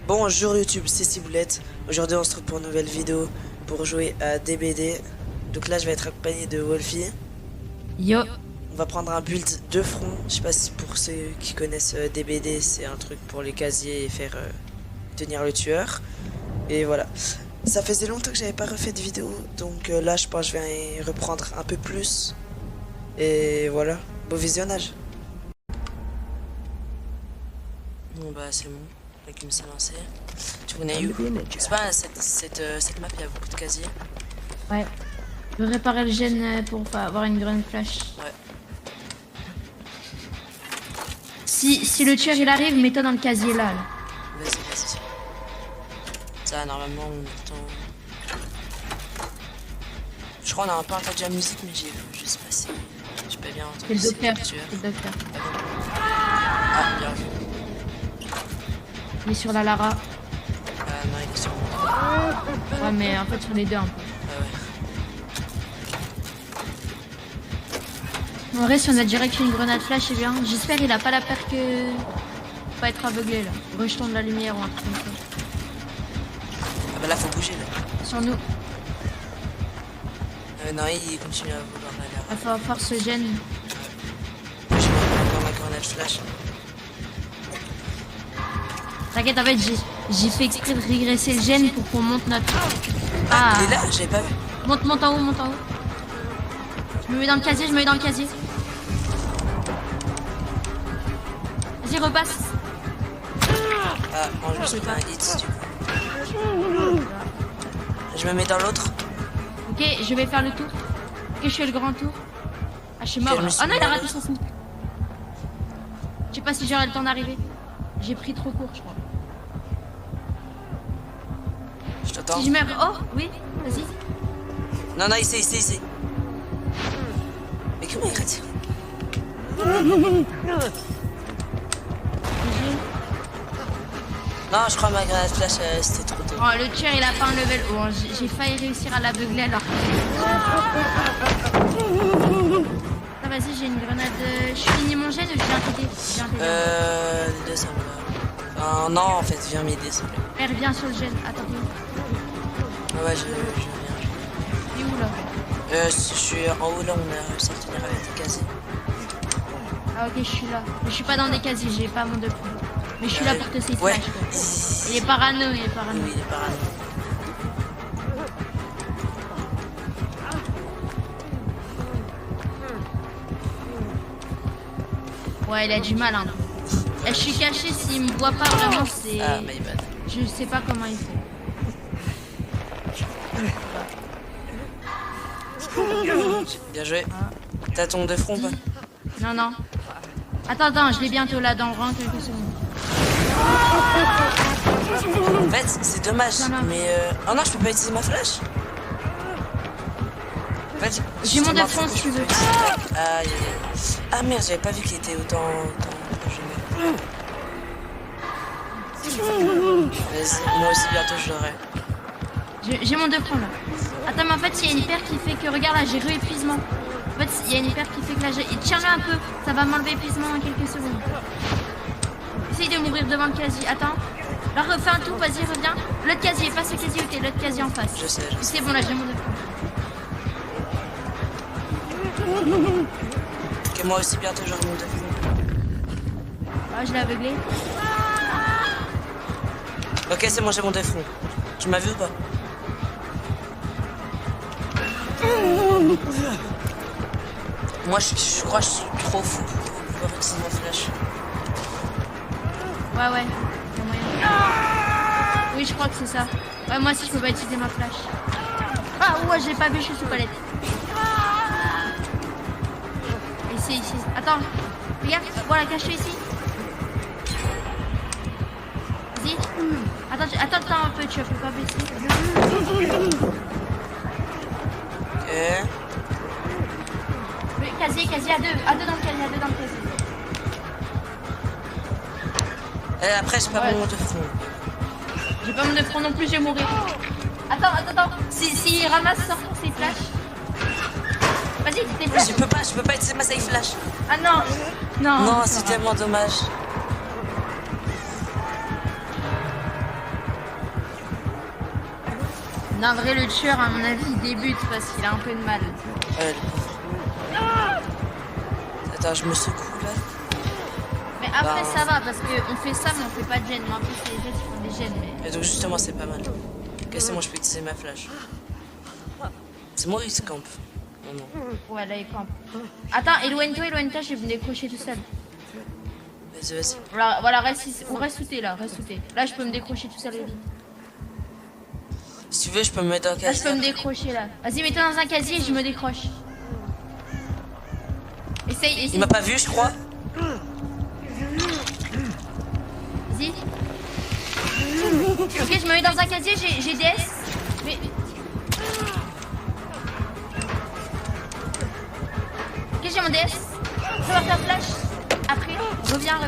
Bonjour YouTube, c'est Ciboulette. Aujourd'hui on se retrouve pour une nouvelle vidéo pour jouer à DBD. Donc là je vais être accompagné de Wolfie. Yo. On va prendre un build de front. Je sais pas si pour ceux qui connaissent DBD, c'est un truc pour les casiers et faire tenir le tueur. Et voilà. Ça faisait longtemps que j'avais pas refait de vidéo. Donc là je pense que je vais reprendre un peu plus. Et voilà. Beau visionnage. Bon bah c'est bon. Qui me s'est lancé. Tu connais You? C'est pas cette map, il y a beaucoup de casiers. Ouais. Je veux réparer le gène pour pas avoir une grande flash. Ouais. Si le tueur il arrive, mets-toi dans le casier là. Vas-y. Ça normalement on attend. Je crois qu'on a pas entendu la musique mais je sais pas si je peux bien entendre. C'est le docteur. C'est le docteur. Ah bien vu. Il est sur la Lara. Non il est sur moi. Ouais mais en fait sur les deux un peu. Ouais. En vrai si on a direct une grenade flash c'est bien. J'espère il a pas la peur que... Faut pas être aveuglé là. Rejetons de la lumière ou un truc comme ça. Ah bah là faut bouger là. Sur nous. Non il continue à vouloir aller. Il va falloir ce gène. Je vais dans ma grenade flash. T'inquiète en fait j'ai fait exprès de régresser le gène pour qu'on monte notre... Ah il est là, j'avais pas vu. Monte en haut, Je me mets dans le casier, Vas-y, repasse. Ah, en jeu, c'est pas un hit du coup. Je me mets dans l'autre. Ok, je vais faire le tour. Ok, je fais le grand tour. Ah, je suis mort là. Oh non, il a raté son coup. Je sais pas si j'aurai le temps d'arriver. J'ai pris trop court, je crois. Je t'attends. Si je meurs... Oh, oui, vas-y. Non, ici. Mais comment il rate? Non, je crois que ma grenade flash c'était trop tôt. Oh, le tueur il a pas un level haut. Hein. J'ai failli réussir à l'aveugler alors. Ah, vas-y, j'ai une grenade. Je finis mon gène ou je viens t'aider? Les deux ça me va. Enfin, non, en fait, viens m'aider s'il te plaît. Elle revient sur le gène. Attends, Ouais, je viens. t'es où là? Je suis en haut là, on a réussi à tenir avec des casiers. Ah, ok, je suis là. Mais je suis pas dans des casiers, j'ai pas mon deux points. Mais je suis là pour te safe ouais. flash, quoi. Il est parano. Oui, il est parano. Ouais, il a du mal, hein. Et je suis caché, s'il me voit pas vraiment, c'est... Ah, my bad. Je sais pas comment il fait. Bien joué. T'as ton de front pas? Non. Attends, je l'ai bientôt là dans le rang, quelques secondes. En fait, c'est dommage, Non. mais oh non, je peux pas utiliser ma flash. En fait, J'ai mon de front si tu veux. Ah merde, j'avais pas vu qu'il était autant Vas-y, moi aussi bientôt je l'aurai. J'ai mon deux front là. Attends, mais en fait, il y a une paire qui fait que... Regarde là, j'ai re-épuisement. En fait, il y a une paire qui fait que là, tiens-le un peu. Ça va m'enlever épuisement en quelques secondes. Essaye de mourir devant le casier. Attends. Là, refais un tour, vas-y, reviens. L'autre casier, passe le casier où t'es. L'autre casier en face. Je sais. C'est bon, là, j'ai mon deux front. Ok, moi aussi bientôt je remonte de front. Ah, je l'ai aveuglé. Ok, c'est bon, j'ai mon de front. Tu m'as vu ou pas? Moi je crois que je suis trop fou pour pouvoir utiliser ma flash. Ouais. Y a moyen. Oui, je crois que c'est ça. Ouais, moi aussi, je peux pas utiliser ma flash. Ah, ouais, j'ai pas vu, je suis sous palette. Ici. Attends. Regarde, voilà, cache-toi ici. Vas-y. Attends un peu, tu peux pas baisser. Ok. Oui, casier, à deux dans le casier. Et après, j'ai pas Ouais. mon de front. J'ai pas mon de front non plus, je vais mourir. Attends. Si il ramasse, sort pour ses flashs. Vas-y, t'es flash. Je peux pas utiliser ma safe flash. Ah non. Non, c'est tellement dommage. Non, en vrai, le tueur, à mon avis, il débute parce qu'il a un peu de mal. Ouais, le pauvre. Attends, je me secoue là. Mais après, Bah, ça va parce qu'on fait ça, mais on fait pas de gêne. Mais en plus, c'est les jets qui font des gènes. Mais... Et donc justement, c'est pas mal. Ok, c'est bon, je peux utiliser ma flash. C'est moi qui se campe. Non, non. Ouais, là, il campe. Attends, éloigne-toi, je vais me décrocher tout seul. Vas-y, vas-y. Voilà, reste ici. On reste sous T, là, reste sous T. Là, je peux me décrocher tout seul, vite. Si tu veux, je peux me mettre dans le Là, je casier. peux me décrocher, là. Vas-y, mets-toi dans un casier et je me décroche. Essaye. Il m'a pas vu, je crois. Vas-y. Ok, je me mets dans un casier, j'ai DS. Mais... Ok, j'ai mon DS. Je vais faire flash. Après, reviens.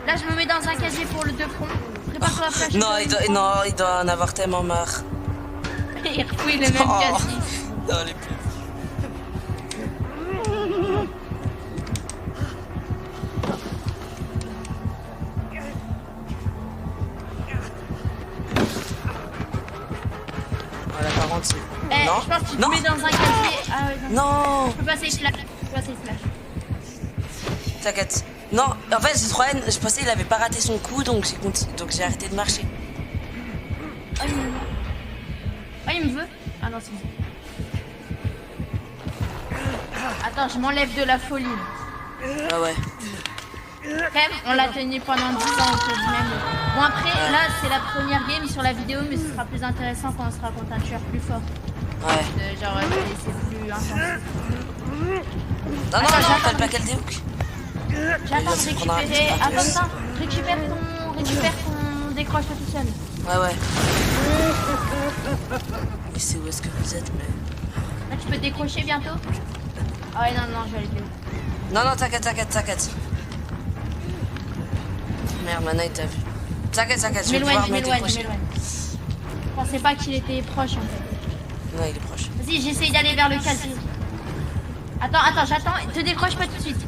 Là, je me mets dans un casier pour le 2 front. Prépare-toi à flash. Non, il doit en avoir tellement marre. Il refouille le même Oh. casier. Non, les plus. Voilà, par contre, c'est... Eh, Non. je pense que tu te Non. mets dans un casier. Ah ouais, non. Non. Je peux passer flash. T'inquiète. Non, en fait, j'ai trop haine. Je pensais qu'il avait pas raté son coup, donc j'ai arrêté de marcher. Ah, il me veut. Ah non, c'est bon. Attends, je m'enlève de la folie. Ah ouais. Quand même, on l'a tenu pendant 10 ans, entre guillemets. Bon, après, là, c'est la première game sur la vidéo, mais ce sera plus intéressant quand on sera contre un tueur plus fort. Ouais. Genre, c'est plus intense. Non, Attends, appelle pas quel déhook. J'attends de récupérer. Attends, ça. Récupère ton décroche-toi tout seul. Ouais. Mais c'est où est-ce que vous êtes, mais... Là, tu peux te décrocher bientôt. Ah ouais, non, je vais aller plus haut. Non, t'inquiète. Merde, maintenant il t'a vu. T'inquiète, je vais pouvoir me M'éloigne. décrocher. Je pensais pas qu'il était proche, en fait. Non, il est proche. Vas-y, j'essaye d'aller vers le casier. Attends, j'attends. Te décroche pas tout de suite.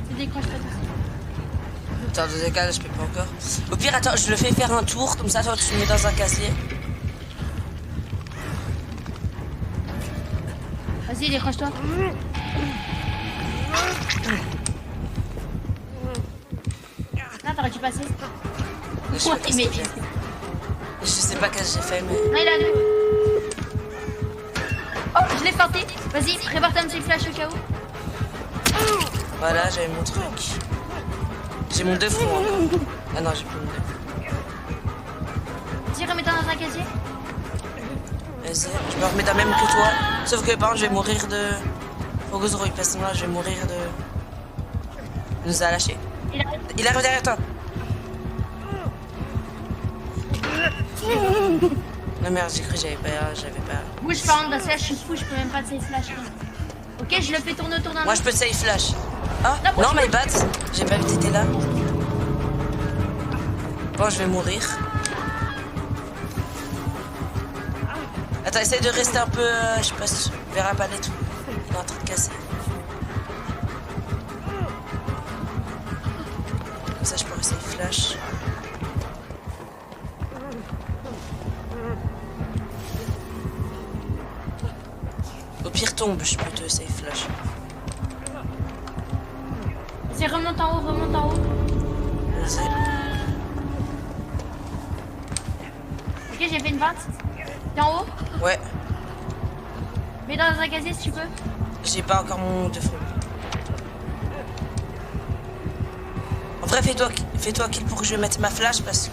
Attends, dans ce cas, je peux pas encore. Au pire, attends, je le fais faire un tour, comme ça, toi, tu le mets dans un casier. Vas-y, décroche-toi. Là, t'aurais dû passer. Je sais pas qu'est-ce que j'ai fait. Je sais pas qu'est-ce que j'ai fait, mais... Non, il a vu. Oh, je l'ai planté. Vas-y, prépare-toi un petit flash au cas où. Voilà, j'avais mon truc. J'ai mon 2 fronts encore. Ah non, j'ai plus mon 2. Vas-y, remets-toi dans un casier. Vas-y, je me remets dans même que toi. Sauf que par contre, je vais mourir de... Faut que je repasse moi, je vais mourir de... Il nous a lâché. Il arrive derrière toi. Non merde, j'ai cru que j'avais pas... Bouge pas, parce que là, je suis fou, je peux même pas de save flash. Ok, je le fais tourner autour d'un... Moi, je peux save flash. Ah, Non, non, my bad. J'ai pas vu que t'étais là. Bon, je vais mourir. Attends, essaye de rester un peu... je sais pas si vers la palette tout. Il est en train de casser. Comme ça, je peux rester flash. Au pire, tombe, je peux te save flash. Vas-y, remonte en haut. Vas-y. Ok, j'ai fait une 20. T'es en haut? Ouais, Mets dans un casier si tu peux. j'ai pas encore mon 2 front. En vrai, fais-toi kill pour que je mette ma flash parce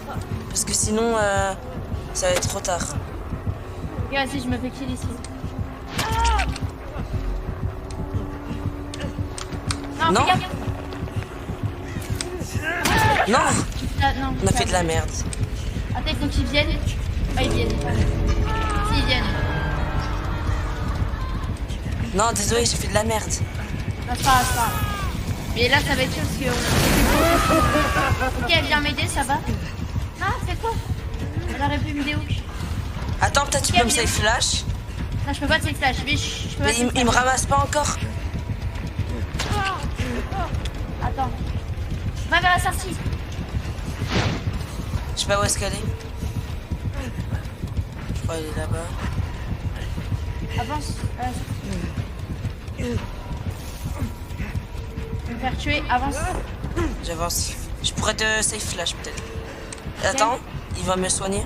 que sinon, ça va être trop tard. Ok, vas-y, je me fais kill ici. Non. fais gaffe. Non, Ah, non, on a fait de la merde. Attends, il faut qu'ils viennent. Ah, ils viennent. Si, ils viennent. Non, désolé, j'ai fait de la merde. Non, c'est pas grave. Mais là, ça va être chaud parce que... Ok, elle vient m'aider, ça va. Ah, c'est quoi? Elle aurait pu me déhook. Attends, peut-être tu peux me save flash. Non, je peux pas de save flash. Mais je peux pas Mais de save il me flash. ramasse pas encore. crois qu'il est là-bas. Avance. Je vais me faire tuer, avance. J'avance. Je pourrais te safe flash peut-être. Attends, il va me soigner.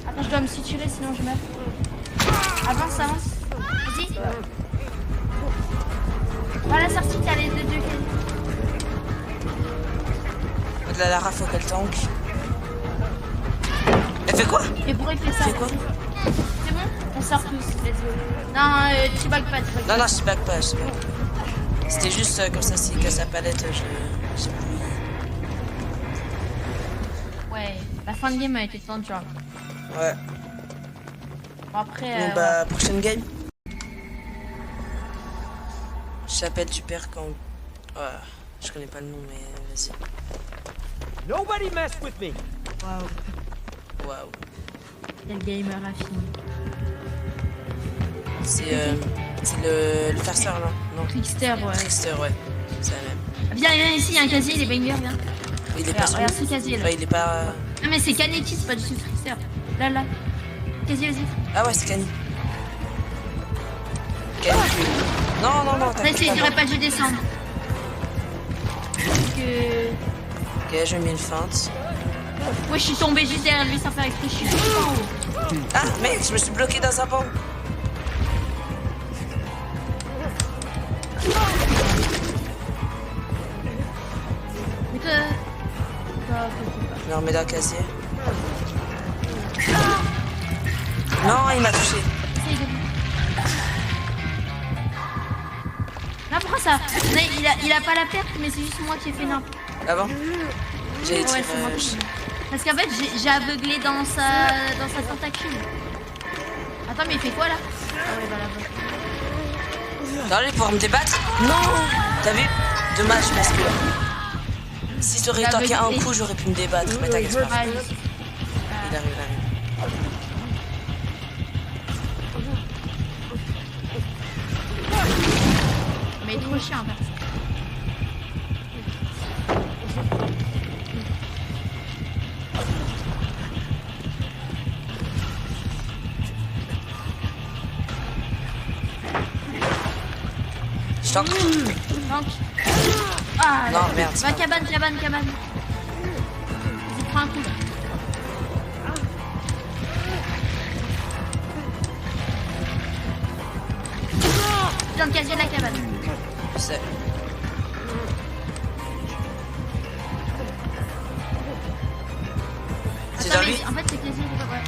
Attends, je dois me suturer sinon je meurs. Avance, avance. Vas-y. Par la sortie, t'as les deux quasi. Au-delà de la raf, faut qu'elle tank. Elle fait quoi? Et pourquoi il fait ça? Fait quoi? C'est bon? On sort tous, let's go. Non, tu bagues pas, tu bagues Non, non, je back pas, je back pas. C'était juste comme ça, s'il casse sa palette, je sais plus. Ouais, la fin de game a été tendue. Ouais. Bon, après, Bon, bah, prochaine game. Chapelle du père quand. Ouais, je connais pas le nom, mais vas-y. Nobody mess with me. waouh, Waouh. quel gamer raffiné. C'est le farceur, non? Non. Trickster, ouais. Trickster, ouais. C'est la même. Viens, viens ici, il y a un casier, il est banger, viens. Il est pas Regarde ce casier là. Ouais, il est pas. Non, mais c'est Kaneki, c'est pas du tout Trickster. Là, là. Casier, vas-y. Ah ouais, c'est Cani. Cani. Non, non, non, Là, t'inquiète il pas. dirait pas que je descends. Parce que. Ok, je mets une feinte. Moi, je suis tombée juste derrière lui sans faire exprès, je suis tout en haut. Ah, mec, je me suis bloqué dans un banc. Mais toi. Toi, Non, mais dans le casier. Non, il m'a touché. essaye de. Non, pourquoi ça? Non, il a pas la perte, mais c'est juste moi qui ai fait n'importe. Ah bon? J'ai Ouais, tiré. c'est moi qui. Parce qu'en fait, j'ai aveuglé dans sa tentacule. Attends, mais il fait quoi là? Ah ouais, bah là-bas. T'as envie de pouvoir me débattre? Non! T'as vu? Dommage, parce que. Si t'aurais Il a tanké un aveuglé. coup, j'aurais pu me débattre. Mais t'inquiète pas. Ah, Il arrive, il arrive. mais il est trop chiant en fait. Je tank. Donc. Ah, Non, merde, c'est Va pas cabane. Vas-y, prends un coup. Dans le casier de la cabane. Je sais. C'est Attends, dans lui? mais en fait, ce casier, il est pas... Ouais.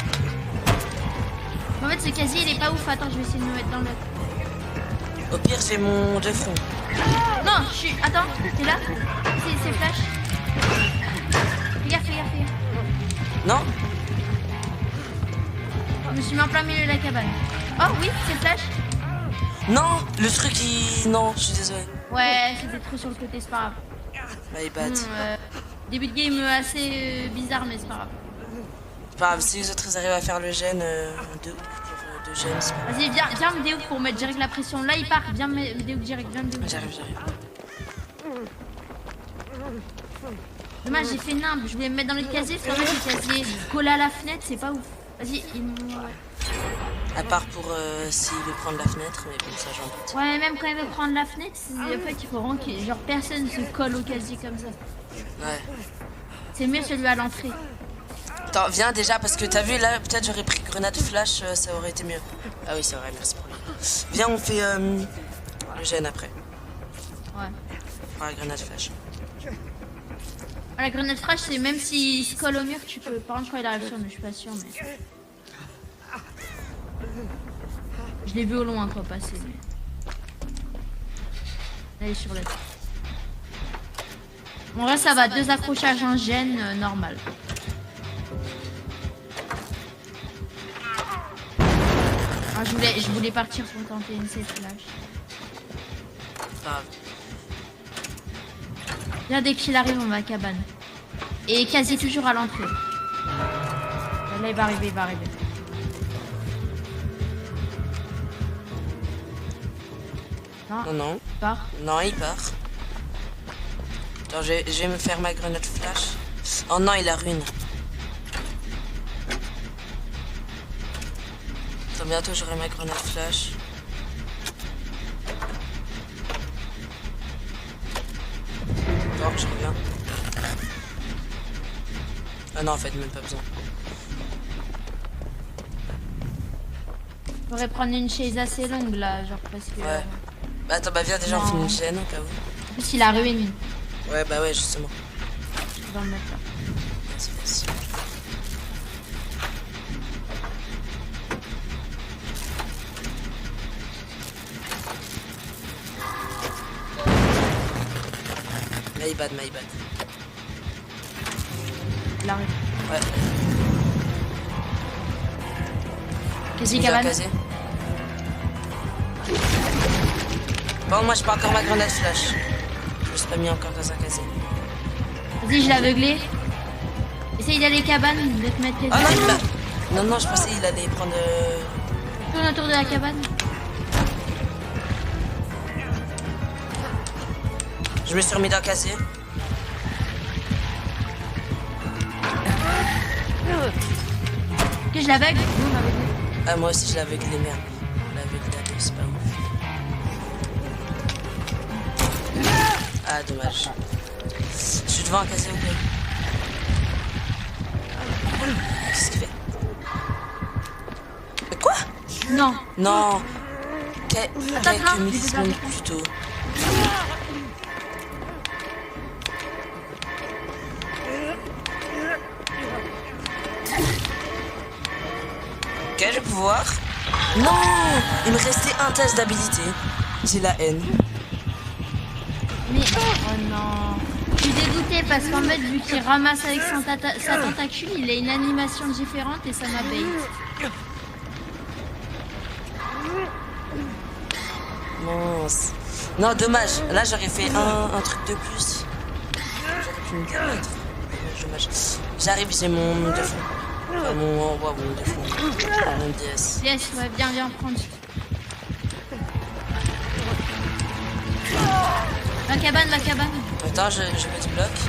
En fait, ce casier, il est pas ouf. Attends, je vais essayer de me mettre dans le... Au pire, j'ai mon deux fronts. Non, je suis... Attends, t'es là? C'est flash. Fais gaffe. Non? Je me suis mis en plein milieu de la cabane. Oh oui, c'est flash. Non! Le truc, il. Non, je suis désolé. Ouais, c'était trop sur le côté, c'est pas grave. My bad. Début de game assez bizarre, mais c'est pas grave. C'est pas grave, si les autres ils arrivent à faire le gène de gène, c'est pas grave. Vas-y, viens me déhook pour mettre direct la pression. Là, il part. Viens me déhook direct. Viens me déhook. J'arrive. Dommage, j'ai fait nimble. Je voulais me mettre dans le casier. C'est vrai que le casier collé à la fenêtre, c'est pas ouf. Vas-y, À part pour s'il veut prendre la fenêtre, mais bon, ça j'en doute. ouais, même quand il veut prendre la fenêtre, en fait, il faut vraiment que genre personne se colle au casier comme ça. Ouais. C'est mieux celui à l'entrée. Attends, viens déjà, parce que t'as vu là, peut-être j'aurais pris grenade flash, ça aurait été mieux. Ah oui, c'est vrai, merci pour lui. Viens, on fait le gène après. Ouais. On fera la grenade flash. Ah, la grenade flash, c'est même s'il se colle au mur, tu peux. Par contre, je crois qu'il arrive sur, mais je suis pas sûre. Mais... je l'ai vu au loin, quoi, passer. Mais... là, il est sur la tête. Bon, là, ça va. 2 accrochages en gêne, normal. Ah, je voulais partir pour tenter une safe flash. Grave. Là, dès qu'il arrive, on va à cabane. Et quasi toujours à l'entrée. Là, il va arriver. Non, Non. il part. Non, il part. Attends, je vais me faire ma grenade flash. Oh non, il a rune. bientôt j'aurai ma grenade flash. Non, je reviens. Ah non, en fait, même pas besoin. Faudrait prendre une chaise assez longue là, genre parce que. Ouais. Bah attends, bah viens déjà, on Non. fait une chaîne au cas où. En plus, il a ruiné. Ouais, bah ouais, justement. Je vais en mettre là. Vas-y, vas-y. My bad, my bad. Il arrive. Ouais. Quasi Déjà cabane. casé. Bon, moi j'ai pas encore ma grenade flash. Je me suis pas mis encore dans un casier. Vas-y, je l'ai aveuglé. Essaye d'aller cabane, de te mettre quasi. Ah non, il m'a... Non, non, je pensais qu'il allait prendre... Tourne autour de la cabane. Je me suis remis dans le casier. Ok, je l'aveugle. Nous, on l'aveugle. Ah, moi aussi je l'avais avec les merdes. Je l'avais avec la c'est pas ouf. Ah, dommage. Je suis devant un casier, ok. Qu'est-ce qu'il fait? Mais quoi? Non. Non. Attends, Quelques attends. millisecondes plus tôt. Ok, je vais pouvoir. Non, il me restait un test d'habilité. J'ai la haine. Mais oh non. Je suis dégoûtée parce qu'en fait, vu qu'il ramasse avec sa tentacule, il a une animation différente et ça m'a bait. Mince. Non, dommage. Là, j'aurais fait un truc de plus. J'aurais pu me permettre. Dommage. J'arrive, j'ai mon de fond. Enfin, mon de fond. Mon DS. Yes, ouais, viens prendre. La cabane. Attends, je me débloque.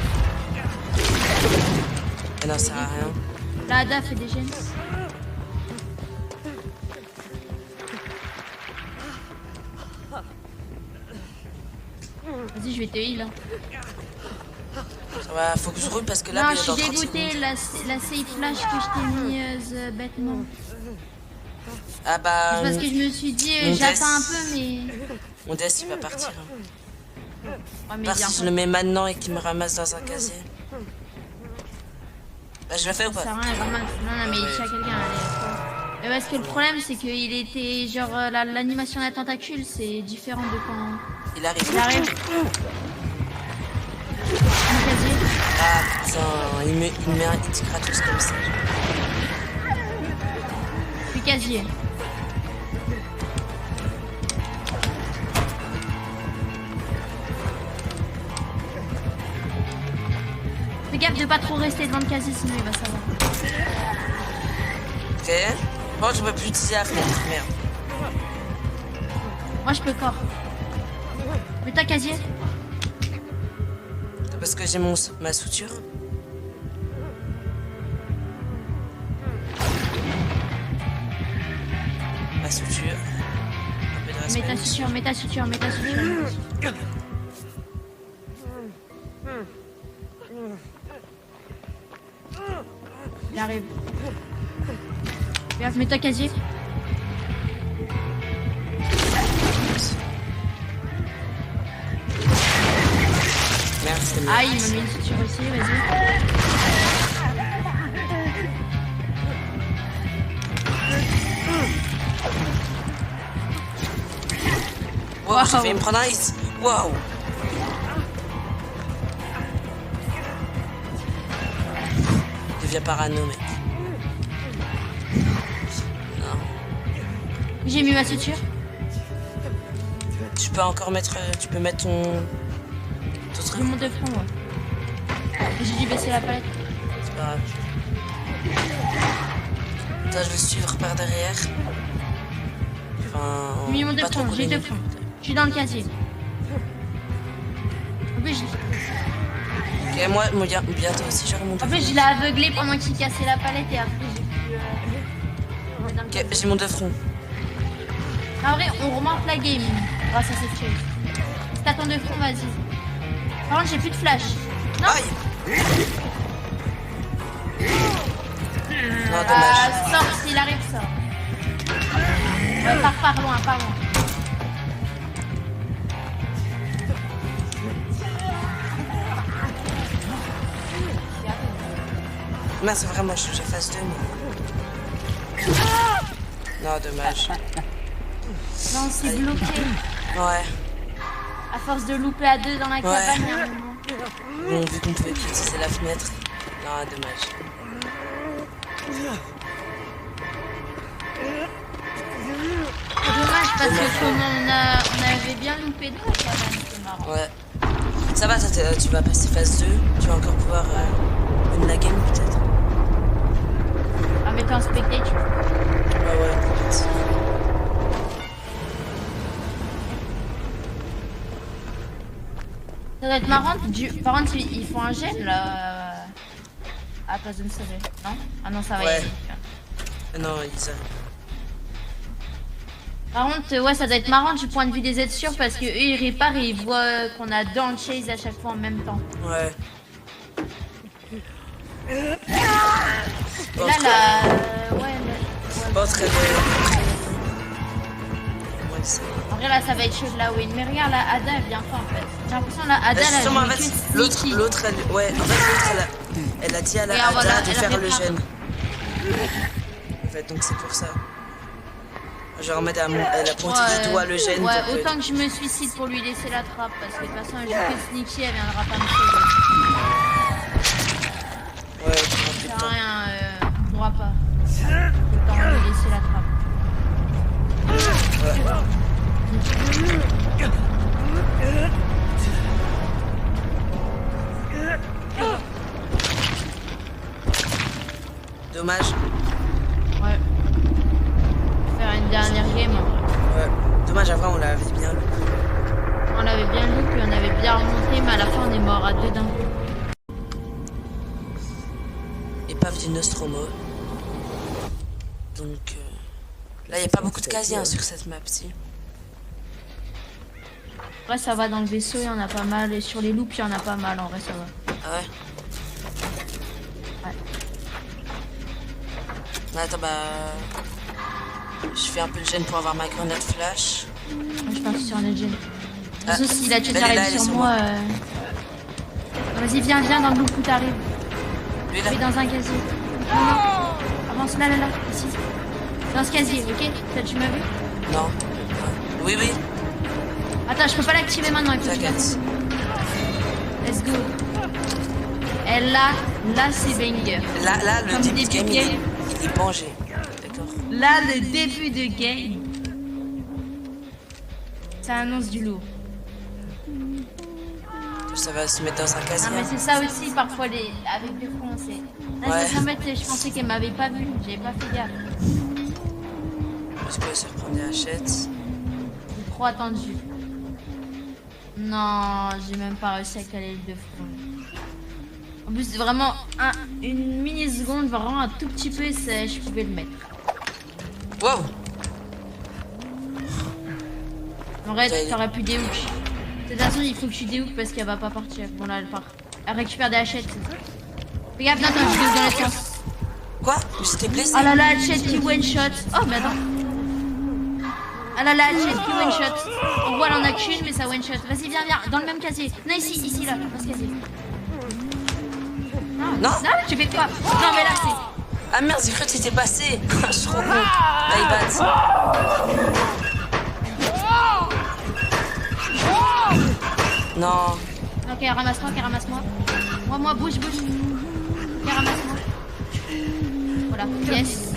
Ah non, ça sert à rien. La Ada fait des gènes. Vas-y, je vais te heal. Hein. Ouais, faut que je roule parce que là, Non, il je est suis dans 30 dégoûtée, secondes. la save flash que je t'ai mise bêtement. Ah bah. C'est parce que je me suis dit, mon j'attends un DS. peu, mais. Mon DS, il va partir. Hein. Ouais, mais Parce viens que je pas. le mets maintenant et qu'il me ramasse dans un casier. Bah, je le fais ou Ça pas? sert à rien, ramasse. Non, mais il tue à quelqu'un, allez. Mais parce que le problème, c'est qu'il était genre l'animation de la tentacule, c'est différent de quand Il arrive. il arrive. Mon casier. Ah putain, il met un hit gratos comme ça. Puis casier. Fais gaffe de pas trop rester devant le casier, sinon il va savoir. Ok. Bon, je peux plus utiliser la fenêtre, merde. Moi je peux corps. Mais t'as casier? Parce que j'ai ma suture. Ma suture. Un peu de respect. Mets ta suture. Il arrive. Regarde, mets ta casier. Merde, c'est mieux. Ah, il me met une suture aussi, vas-y. Wow, j'ai failli me prendre un hit. Wow. Deviens parano, mec. Non. J'ai mis ma suture. Tu peux encore mettre. Tu peux mettre ton Je truc. monte de front, ouais. J'ai dû baisser la palette. C'est pas grave. Toi, je vais suivre par derrière. Enfin. J'ai mis mon de pas trop front, j'ai collé. deux fronts. Je suis dans le casier. En plus, Ok, moi, bientôt aussi, je remonte. je l'ai aveuglé pendant qu'il cassait la palette et après j'ai pu... Ok, j'ai mon deux front. En vrai, on remonte la game grâce à cette chose. Si t'attends de front, vas-y. Par contre, j'ai plus de flash. Non. Aïe. Non, dommage. Sors, s'il arrive, sort. Ouais, par loin, par loin. Non, c'est vraiment, j'ai phase 2. Non, dommage. Non, c'est bloqué. Ouais. À force de louper à 2 dans la cabane, il y a un moment. Bon, vu qu'on pouvait plus utiliser la fenêtre. Non, dommage. C'est dommage parce que comme on avait bien loupé dans la cabane, c'est marrant. Ouais. Ça va, toi, tu vas passer phase 2. Tu vas encore pouvoir win la game peut-être. En mettant spectateur. Ouais, peut-être. Ça doit être marrant. Par contre, ils font un gel là. À la place de me sauver. Non? Ah non, ça va y Ouais. aller. Non, ils Par contre, ouais, ça doit être marrant du point de vue des aides sûrs parce que eux ils réparent et ils voient qu'on a dans le chase à chaque fois en même temps. Ouais. Et là, ouais, Pas très bien. Ouais, c'est... en vrai, là, ça va être chaud de la win. Mais regarde, là, Ada, elle vient pas en fait. J'ai l'impression, là, Ada, Bah, elle justement, a en fait, l'autre, ouais, en fait, l'autre, elle a dit à la Regarde, Ada voilà, de elle faire le répare. gène. En fait, donc c'est pour ça. Genre, en mode, elle a pointé du doigt le gène. Ouais, pour que- autant que je me suicide pour lui laisser la trappe parce que de toute façon, un jeu que Sneaky, elle viendra pas me sauver. Ouais, Ça sert à rien, on pourra pas. Autant lui laisser la trappe. Dommage. Ouais. Faire une dernière game. Ouais. Dommage, après, on l'avait bien lu. On avait bien lu, puis on avait bien remonté, mais à la fin, on est mort à 2 d'un coup. Épave du Nostromo. Donc, là, il n'y a pas beaucoup de casiers sur cette map, si. Après, ça va dans le vaisseau, il y en a pas mal. Et sur les loops, il y en a pas mal. En vrai, ça va. Ah ouais? Ouais. Attends, bah... Je fais un peu le gène pour avoir ma grenade flash. Moi, je pense sur les gènes. Ah, Sauf si la tête elle est là, arrive elle est sur sur moi. moi. Vas-y, viens dans le loop où t'arrives. Lui, là. Oui, dans un casier. Non, non. Avance là, ici. Dans ce casier, ok? Ça, tu m'as vu? Non. Oui, oui. Attends, je peux pas l'activer maintenant, il faut que je T'inquiète. Let's go. Et là c'est banger. Là, le Comme début de début game, de game. il est bangé. D'accord. Là, le début de game. Ça annonce du lourd. Ça va se mettre dans un casier. Non, mais c'est ça aussi, parfois, avec des Français. Là, Ouais. en fait, je pensais qu'elle m'avait pas vu, j'avais pas fait gaffe. Parce que se reprendre des hachettes. J'ai trop attendu. Non, j'ai même pas réussi à caler le de front. En plus, vraiment, une mini-seconde, vraiment un tout petit peu, je pouvais le mettre. Wow! En vrai, t'aurais pu déhook. De toute façon, il faut que tu déhook parce qu'elle va pas partir. Bon, là, elle part. Elle récupère des hachettes. Fais gaffe, non, je déhook dans le sens. Quoi? Mais j'étais blessé. Oh là là, hachette qui one shot. Oh, mais attends. Ah là là, hachette qui one shot. On voit, elle en a qu'une, mais ça one shot. Vas-y, viens, dans le même casier. Non, ici, là, dans ce casier. Non? Non, tu fais quoi? Non, mais là, c'est. Ah merde, j'ai cru que c'était passé. Je suis trop con. Là, il bat. Non. Ok, ramasse-moi. Moi, bouge. Ok, ramasse-moi. Voilà, yes.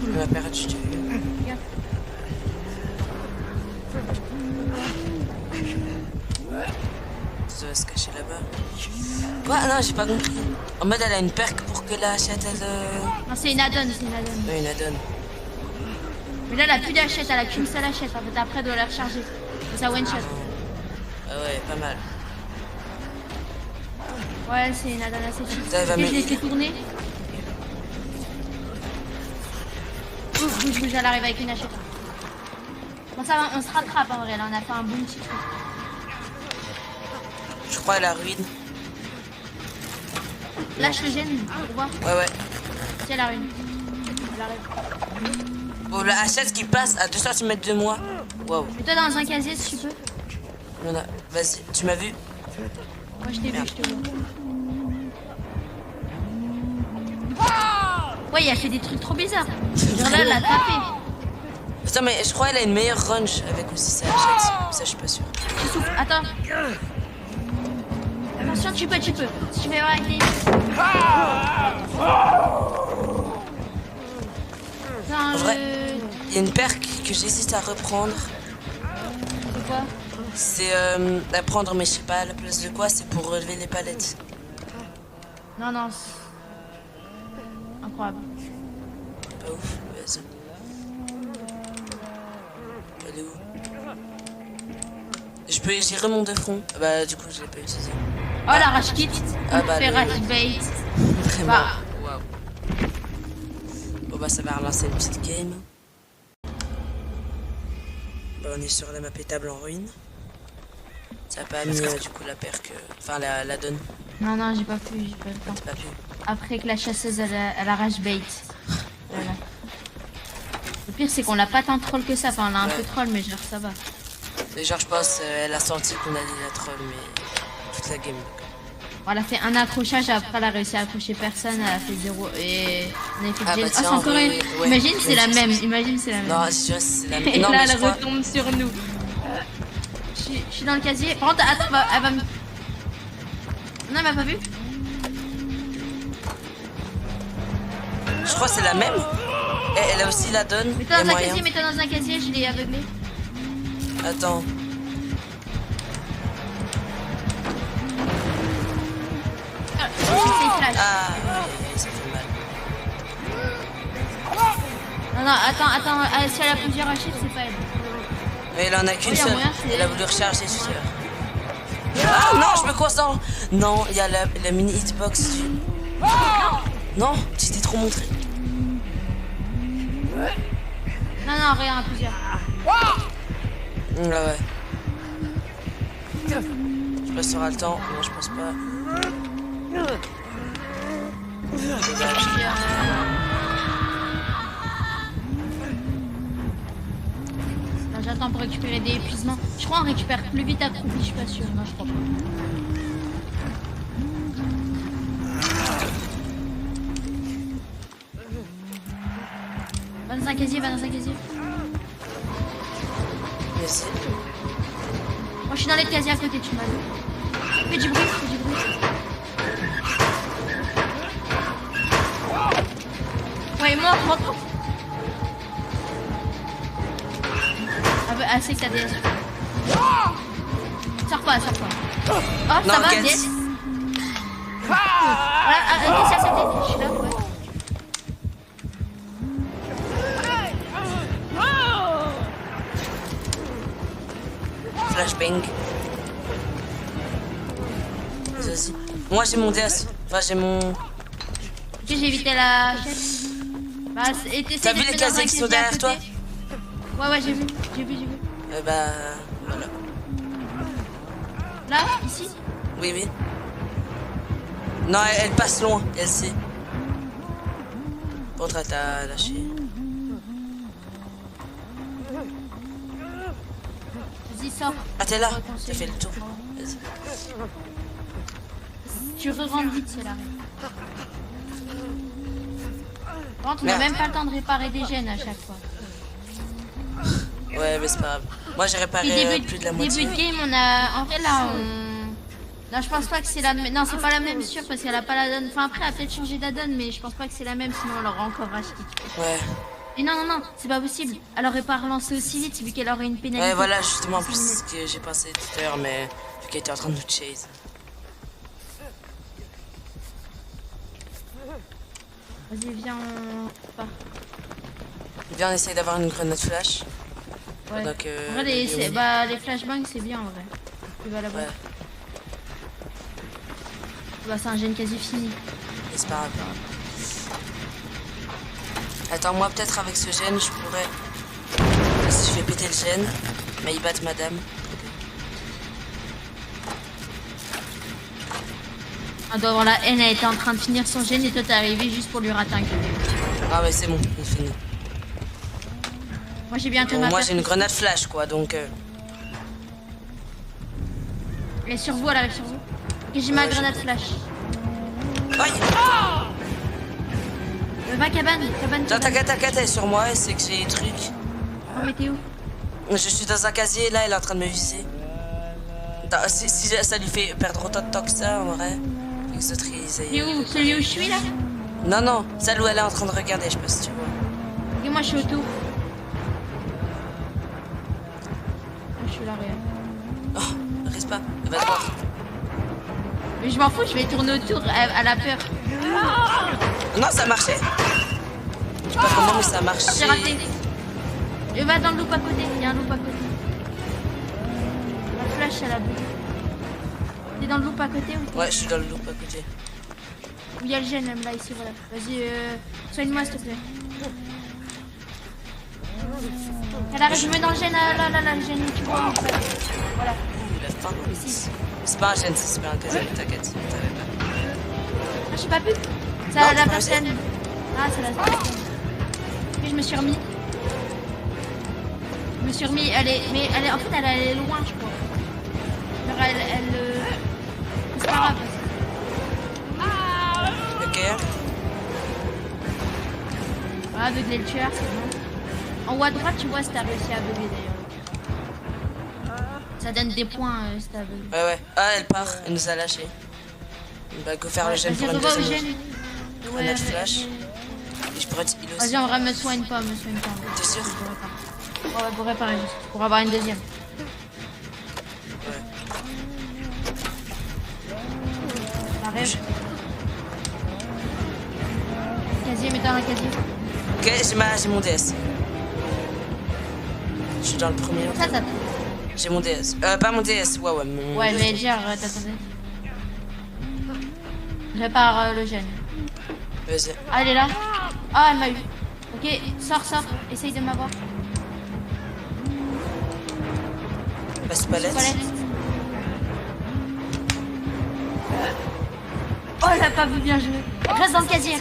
On a perdu. Ça va se cacher là-bas. Quoi? Non, j'ai pas compris. En mode, elle a une perque pour que la hachette, elle... Non, c'est une add-on. Oui, une add-on. Mais là, elle a plus d'hachette, elle a qu'une seule hachette. En fait, après, elle doit la recharger. Et ça one shot. Ah ouais, pas mal. Ouais, c'est une Adana Setchi. Ça, elle va Ok, je l'ai me- fait tourner. Bouge, bouge, bouge, elle arrive avec une hachette. Bon, ça va, on se rattrape en vrai, là, on a fait un bon petit truc. Je crois à la ruine. Lâche le gène, pour voir Ouais, ouais. si elle a une. Elle arrive. Oh, la hachette qui passe à 2 cm de moi. Waouh. Mets-toi dans un casier si tu peux. Vas-y, tu m'as vu? Moi, je t'ai vu, je te vois. Ouais, il a fait des trucs trop bizarres. Genre là, elle l'a tapé. Attends, mais je crois qu'elle a une meilleure range avec aussi sa hachette. Ça, je suis pas sûr. Tu souffles, attends. Attention, tu peux. Si tu fais voir avec les... En vrai, il y a une paire que j'hésite à reprendre. C'est quoi? C'est à prendre, mais je sais pas à la place de quoi, c'est pour relever les palettes. Non, c'est... Incroyable. Pas ouf, vas-y. Elle est où? Je peux gérer mon deux front. Bah, du coup, je l'ai pas utilisé. Oh, la rage kit. Ah, bah, Fait le- rage bait. Vraiment. Bah. Waouh. Bon, bah, ça va relancer une petite game. Bah, on est sur la map étable en ruine. Ça a pas mis du coup la paire que. Enfin, la donne. Non, j'ai pas pu, T'as pas pu. Après que la chasseuse, elle a rage bait. Voilà. Le pire, c'est qu'on l'a pas tant troll que ça. Enfin, on l'a un peu troll, mais genre, ça va. Et genre, je pense, elle a senti qu'on allait la troll, mais toute la game. Bon, elle a fait un accrochage, après elle a réussi à accrocher personne, elle a fait 0 et on a fait Ah, Jane. bah, Oh, c'est tiens, encore ouais, une. ouais. Imagine, c'est la Ouais, même. c'est- Imagine, c'est la même. Non, c'est sûr, c'est la Et non, là, mais elle je crois. retombe sur nous. Je suis dans le casier. Par contre, attends, elle va me. Non, elle m'a pas vu. Je crois que c'est la même. Et elle a aussi la donne. Mets-toi y a dans un moyen. casier, mets-toi dans un casier, je l'ai aveuglé. Attends. C'est flash. Ah, ça fait mal. Non, attends, si elle a plusieurs hachettes, c'est pas elle. Mais elle en a qu'une Oui, y a seule. moyen, c'est- Elle a voulu recharger tout à l'heure. Ah non, je me concentre. Non, il y a la mini hitbox. Non, tu t'es trop montré. Non, rien, à plusieurs. Ouais, ouais. Je sais pas si t'auras le temps. Non, je pense pas. Là, j'attends pour récupérer des épuisements. Je crois qu'on récupère plus vite accroupi, je suis pas sûre. Non, je crois pas. Va dans un casier, va dans un casier. Merci. Moi, je suis dans les casiers à côté, tu m'as vu. Fais du bruit, fais du bruit. Ouais, mort. Ah, bah, c'est que t'as DS. Sors pas. Oh, Non, ça va, Ken. DS. Voilà, qu'est-ce que ça c'était? Je suis là, ouais. Flashbang. Vas-y. Moi j'ai mon DS. Enfin j'ai mon. Ok, j'ai évité la chaise. Bah, et t'essayes T'as de vu te les mettre dans casiers un qui sont casier à derrière toi? côté. Ouais, j'ai vu. Bah voilà. Là, ici. Oui. Non, elle passe loin, elle sait. Contre elle t'a lâché. Vas-y, sors. Ah t'es là, t'as fait le tour. Vas-y. Tu re-rentres vite, c'est là. Par contre, on n'a Merde. même pas le temps de réparer des gènes à chaque fois. Ouais mais c'est pas grave. Moi j'ai Puis réparé plus de la moitié. début de game, on a... En vrai, là, Non, je pense pas que c'est la même... Non, c'est pas la même, sûr, parce qu'elle a pas la donne. Enfin, après, elle a peut-être changé la donne, mais je pense pas que c'est la même, sinon elle aura encore racheté. Ouais. Et non, c'est pas possible. Elle aurait pas relancé aussi vite, vu qu'elle aurait une pénalité. Ouais voilà justement en plus c'est ce que j'ai pensé tout à l'heure mais vu qu'elle était en train de nous chase. Vas-y, viens, on part. Viens on essaye d'avoir une grenade flash. Ouais. Donc, En vrai, les flashbangs, c'est bien, en vrai. Tu vas là-bas. Ouais. Bah, c'est un gène quasi fini. Mais c'est pas grave. Attends, moi peut-être avec ce gène, je pourrais... Si je fais péter le gène, mais ils battent madame. On doit avoir la haine, elle était en train de finir son gène et toi t'es arrivé juste pour lui rater un cul. Ah mais c'est bon, il finit. Moi j'ai bientôt Bon, ma moi paire j'ai une qui- grenade flash quoi, donc... Elle est sur vous, elle arrive sur vous. Ok, j'ai ma Ouais, grenade flash. Aïe. Va cabane, cabane, Non, cabane. t'inquiète, elle est sur moi, c'est que j'ai des trucs. Oh, mais t'es où? Je suis dans un casier, là elle est en train de me viser. Attends, si ça lui fait perdre autant de temps que ça, en vrai. Les autres, ils T'es aillent... où? Celui où je suis là? Non, celle où elle est en train de regarder, je sais pas si tu vois. Et moi je suis autour. Je suis là, regarde. Oh, reste pas, elle va te voir. Mais je m'en fous, je vais tourner autour, elle a peur. Non, ça marchait. Je sais pas comment, mais ça J'ai marchait. raté. Et va dans le loop à côté, il y a un loop à côté. La flash elle a bougé. T'es dans le loop à côté ou Ouais, je suis dans le loop à côté. il y a le gène même là ici, voilà. Vas-y, soigne-moi s'il te plaît. Elle arrive, je me mets dans le gène, là, le gène, tu vois. Voilà. Il a faim. Ici. C'est pas un gène, c'est pas un casier, t'inquiète. T'avais pas. Ah, j'ai pas pu. Non, C'est t'as la pas personne. Ah, c'est la personne. Puis je me suis remis. Je me suis remis, elle est. Mais elle est. En fait, elle est loin, je crois. Genre, c'est pas grave. Ok. Voilà, aveugler le tueur, c'est bon. En haut à droite, tu vois si t'as réussi à aveugler d'ailleurs. Ça donne des points si t'as aveuglé. Ouais. Ah, elle part, elle nous a lâchés. Bah, go faire le gène pour Vas-y, une revois au deuxième. gène. Grenade flash. Et je pourrais te heal aussi. Vas-y, en vrai, me soigne pas, me soigne pas. T'es sûr? Ouais, pour réparer juste. Pour avoir une deuxième. Ouais. Ça arrive. Casier, mets-toi dans le casier. Ok, j'ai mon DS. Je suis dans le premier. Ça, ça. J'ai mon DS. Pas mon DS, ouais, mon... Ouais, mais gère, t'attendais. Répare le gène. Vas-y. Ah, elle est là. Ah, elle m'a eu. Ok, sors. Essaye de m'avoir. Passe palette. Toilette. Oh, elle a pas vu, bien joué. Reste dans le casier.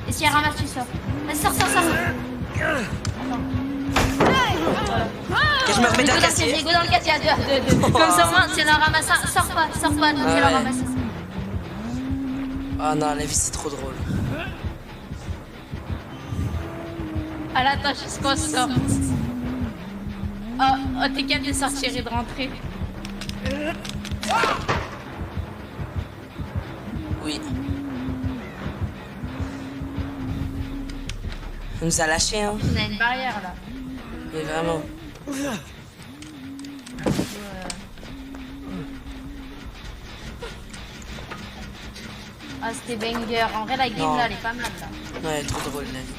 Et si elle ramasse, tu sors. Vas-y, sors. Et je me remets Go dans dans le casier. Go dans le casier à deux. Comme ça, au moins, si elle en ramasse un, sors pas. Si elle en ouais. ramasse un. Oh non, la vie c'est trop drôle. Elle attend jusqu'on sort. Oh, t'es capable de sortir et de rentrer. Oui. Elle nous a lâchés, hein. On a une barrière là. Mais vraiment. Ah, c'était banger. En vrai, la game Non. là, elle est pas mal là. Ouais, elle est trop drôle la vie.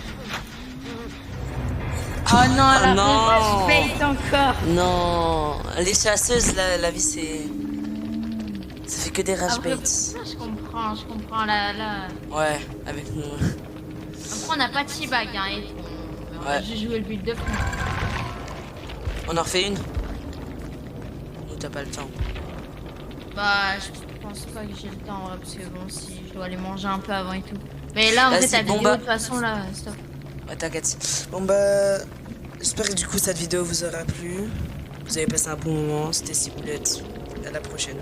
Oh non, la non. revanche bait encore. Non, les chasseuses, la vie c'est. Ça fait que des rage Après, baits. je comprends là. Ouais, avec nous. Après, on n'a pas de T-bag, hein, et tout. Mais on a Ouais. juste joué le but de fond. On en refait une? Ou t'as pas le temps? Bah, je pense pas que j'ai le temps, ouais, parce que bon, si je dois aller manger un peu avant et tout. Mais là, en fait, Vas-y, ta bon, vidéo, bah. de toute façon, là, stop. Ouais, t'inquiète. Bon bah, j'espère que du coup cette vidéo vous aura plu. Vous avez passé un bon moment. C'était Ciboulette. À la prochaine.